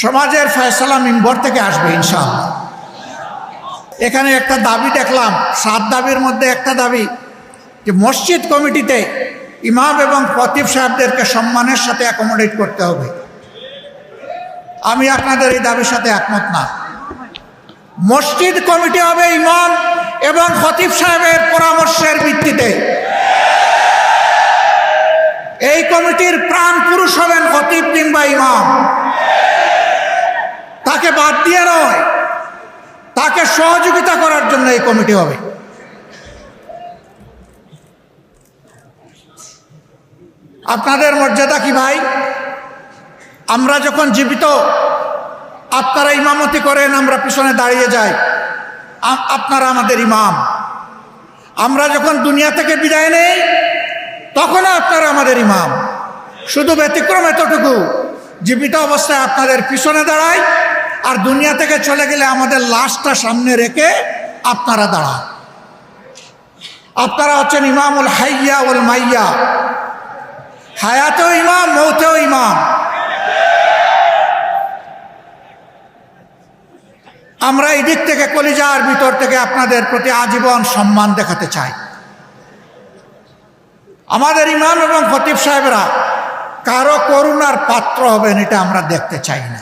সমাজের ফয়সালা মিম্বর থেকে আসবে ইনশাআল্লাহ। এখানে একটা দাবি দেখলাম, 7 দাবির মধ্যে একটা দাবি যে মসজিদ কমিটিতে ইমাম এবং খতিব সাহেবদেরকে সম্মানের সাথে অ্যাকোমোডেট করতে হবে। আমি আপনাদের এই দাবির সাথে একমত না। মসজিদ কমিটি হবে ইমাম এবং খতিব সাহেবের পরামর্শের ভিত্তিতে। এই কমিটির প্রাণ পুরুষ হবেন খতিব কিংবা ইমাম। তাকে বাদ দিয়ে নয়, তাকে সহযোগিতা করার জন্য এই কমিটি হবে। আপনাদের মর্যাদা কি ভাই? আমরা যখন জীবিত আপনারা ইমামতি করেন, আমরা পিছনে দাঁড়িয়ে যাই, আপনারা আমাদের ইমাম। আমরা যখন দুনিয়া থেকে বিদায় নেই তখনও আপনারা আমাদের ইমাম। শুধু ব্যতিক্রম এতটুকু, জীবিত অবস্থায় আপনাদের পিছনে দাঁড়াই, আর দুনিয়া থেকে চলে গেলে আমাদের লাশটা সামনে রেখে আপনারা দাঁড়ান। আপনারা হচ্ছেন ইমামুল হাইয়া ওয়াল মাইয়া, হায়াতেও ইমাম, মৌতেও ইমাম। আমরা এই দিক থেকে কলিজার ভিতর থেকে আপনাদের প্রতি আজীবন সম্মান দেখাতে চাই। আমাদের ইমাম এবং খতিব সাহেবরা কারো করুণার পাত্র হবেন, এটা আমরা দেখতে চাই না।